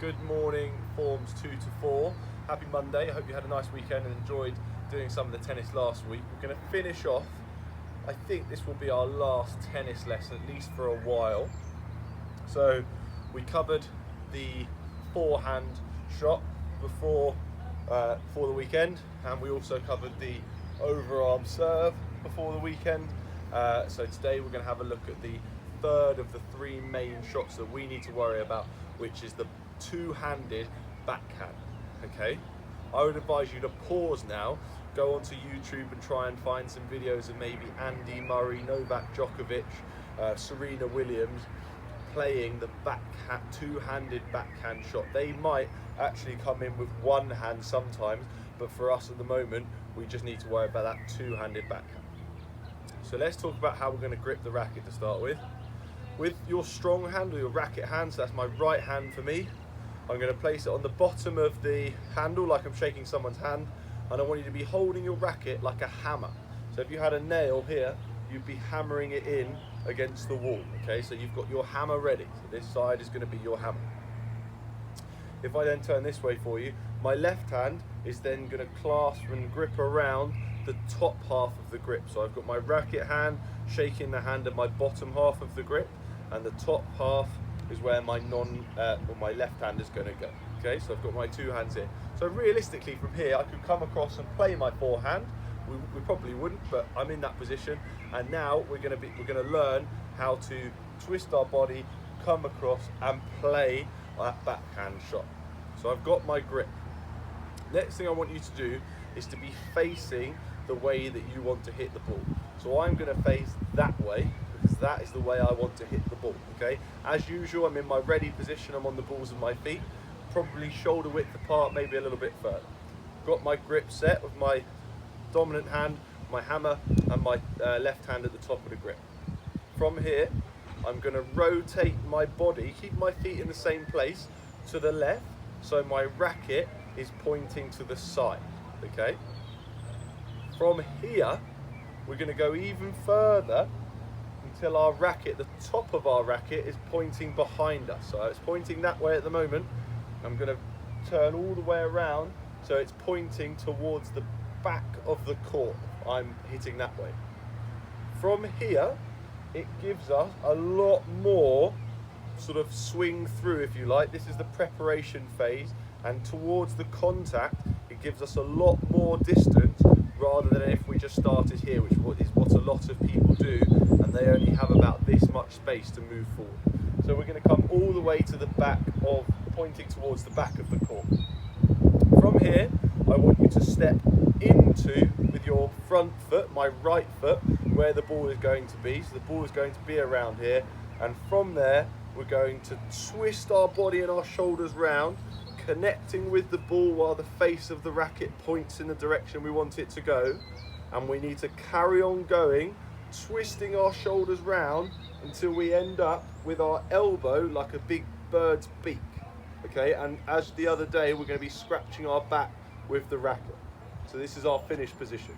Good morning, forms 2 to 4. Happy Monday. I hope you had a nice weekend and enjoyed doing some of the tennis last week. We're going to finish off. I think this will be our last tennis lesson, at least for a while. So we covered the forehand shot before for the weekend, and we also covered the overarm serve before the weekend. So today we're going to have a look at the third of the three main shots that we need to worry about, which is the two-handed backhand. Okay, I would advise you to pause now, go onto YouTube and try and find some videos of maybe Andy Murray, Novak Djokovic, Serena Williams playing the backhand, two-handed backhand shot. They might actually come in with one hand sometimes, but for us at the moment we just need to worry about that two-handed backhand. So let's talk about how we're going to grip the racket to start with. With your strong hand or your racket hand, so that's my right hand for me, I'm going to place it on the bottom of the handle like I'm shaking someone's hand, and I want you to be holding your racket like a hammer. So if you had a nail here, you'd be hammering it in against the wall. Okay, so you've got your hammer ready. So this side is going to be your hammer. If I then turn this way for you, my left hand is then going to clasp and grip around the top half of the grip. So I've got my racket hand shaking the hand at my bottom half of the grip, and the top half is where my my left hand is going to go. Okay, so I've got my two hands here. So realistically from here I could come across and play my forehand. We probably wouldn't, but I'm in that position, and now we're going to learn how to twist our body, come across and play that backhand shot. So I've got my grip. Next thing I want you to do is to be facing the way that you want to hit the ball. So I'm going to face that way because that is the way I want to hit the ball. Okay, as usual I'm in my ready position, I'm on the balls of my feet, probably shoulder width apart, maybe a little bit further. Got my grip set with my dominant hand, my hammer, and my left hand at the top of the grip. From here I'm going to rotate my body, keep my feet in the same place, to the left, so my racket is pointing to the side. Okay, from here we're going to go even further until our racket, the top of our racket, is pointing behind us. So it's pointing that way at the moment. I'm going to turn all the way around so it's pointing towards the back of the court. I'm hitting that way. From here it gives us a lot more sort of swing through, if you like. This is the preparation phase, and towards the contact it gives us a lot more distance rather than if we just started here, which is what a lot of people do, and they only have about this much space to move forward. So we're going to come all the way to the back of, pointing towards the back of the court. From here I want you to step into, with your front foot, my right foot, where the ball is going to be. So the ball is going to be around here, and from there we're going to twist our body and our shoulders round, connecting with the ball while the face of the racket points in the direction we want it to go. And we need to carry on going, twisting our shoulders round until we end up with our elbow like a big bird's beak. Okay, and as the other day we're going to be scratching our back with the racket. So this is our finished position.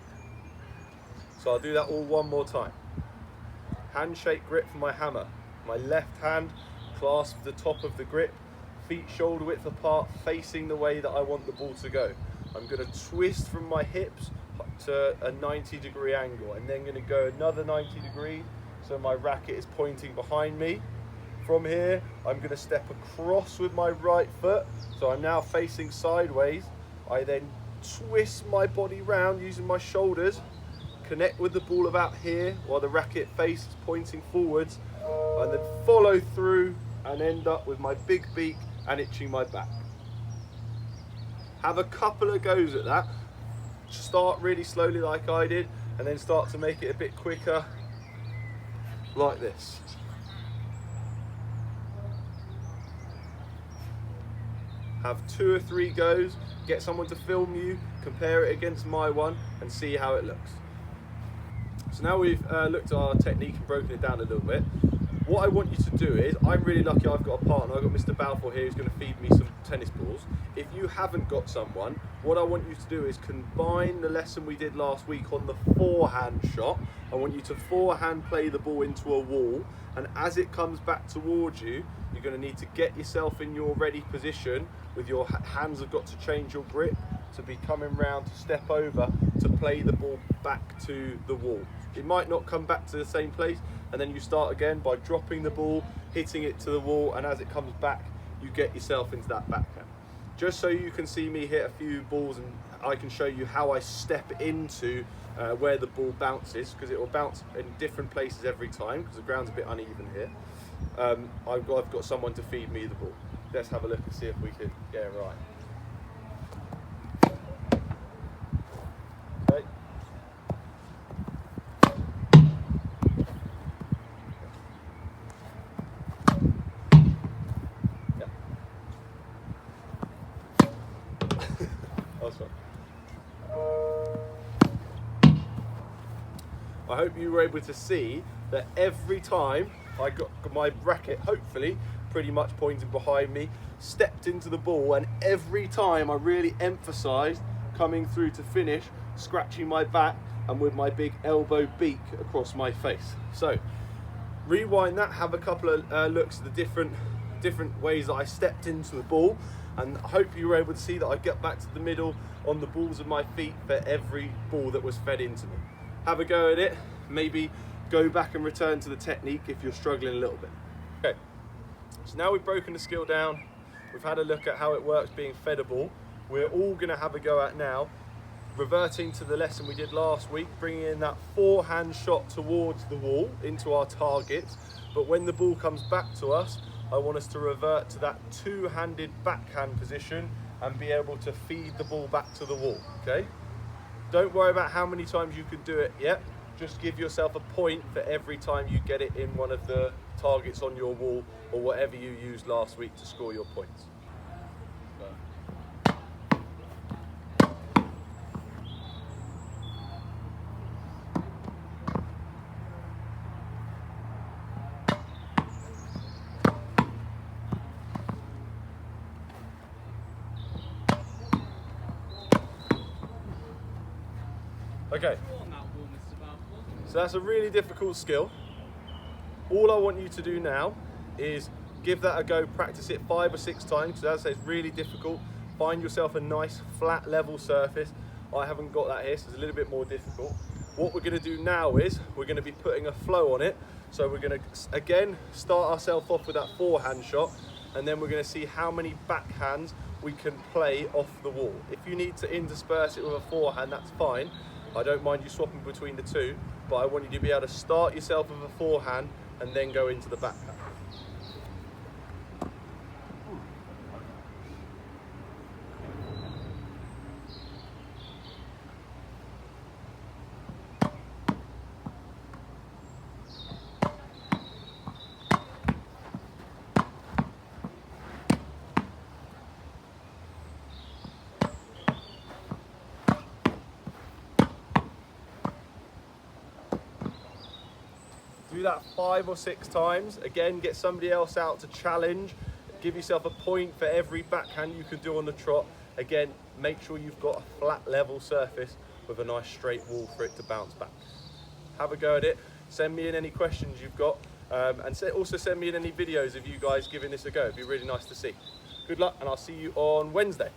So I'll do that all one more time. Handshake grip for my hammer. My left hand clasps the top of the grip, feet shoulder width apart, facing the way that I want the ball to go. I'm going to twist from my hips to a 90-degree angle, and then going to go another 90 degrees so my racket is pointing behind me. From here I'm going to step across with my right foot, so I'm now facing sideways. I then twist my body round using my shoulders, connect with the ball about here while the racket face is pointing forwards, and then follow through and end up with my big beak and itching my back. Have a couple of goes at that. Start really slowly like I did, and then start to make it a bit quicker like this. Have 2 or 3 goes, get someone to film you, compare it against my one and see how it looks. So now we've looked at our technique and broken it down a little bit. what I want you to do is, I'm really lucky I've got a partner. I've got Mr. Balfour here who's going to feed me some tennis balls. If you haven't got someone, what I want you to do is combine the lesson we did last week on the forehand shot. I want you to forehand play the ball into a wall, and as it comes back towards you, you're going to need to get yourself in your ready position with your hands have got to change your grip to be coming round to step over to play the ball back to the wall. It might not come back to the same place, and then you start again by dropping the ball, hitting it to the wall, and as it comes back, you get yourself into that backhand. Just so you can see me hit a few balls, and I can show you how I step into where the ball bounces, because it will bounce in different places every time, because the ground's a bit uneven here. I've got someone to feed me the ball. Let's have a look and see if we can get it right. Okay. Yeah. That's fine. I hope you were able to see that every time I got my racket, hopefully, pretty much pointing behind me, stepped into the ball, and every time I really emphasised coming through to finish, scratching my back and with my big elbow beak across my face. So rewind that, have a couple of looks at the different ways that I stepped into the ball, and I hope you were able to see that I get back to the middle on the balls of my feet for every ball that was fed into me. Have a go at it, maybe go back and return to the technique if you're struggling a little bit. Okay, so now we've broken the skill down, we've had a look at how it works being fed a ball. We're all going to have a go at now reverting to the lesson we did last week, bringing in that forehand shot towards the wall into our target, but when the ball comes back to us, I want us to revert to that two-handed backhand position and be able to feed the ball back to the wall, okay? Don't worry about how many times you can do it yet. Just give yourself a point for every time you get it in one of the targets on your wall or whatever you used last week to score your points. Okay, so that's a really difficult skill. All I want you to do now is give that a go, practice it 5 or 6 times, because as I say, it's really difficult. Find yourself a nice flat level surface. I haven't got that here, so it's a little bit more difficult. What we're going to do now is we're going to be putting a flow on it. So we're going to again start ourselves off with that forehand shot, and then we're going to see how many backhands we can play off the wall. If you need to intersperse it with a forehand, that's fine. I don't mind you swapping between the two, but I want you to be able to start yourself with a forehand and then go into the backhand. Do that 5 or 6 times. Again, get somebody else out to challenge. Give yourself a point for every backhand you can do on the trot. Again, make sure you've got a flat level surface with a nice straight wall for it to bounce back. Have a go at it. Send me in any questions you've got, and also send me in any videos of you guys giving this a go. It'd be really nice to see. Good luck, and I'll see you on Wednesday.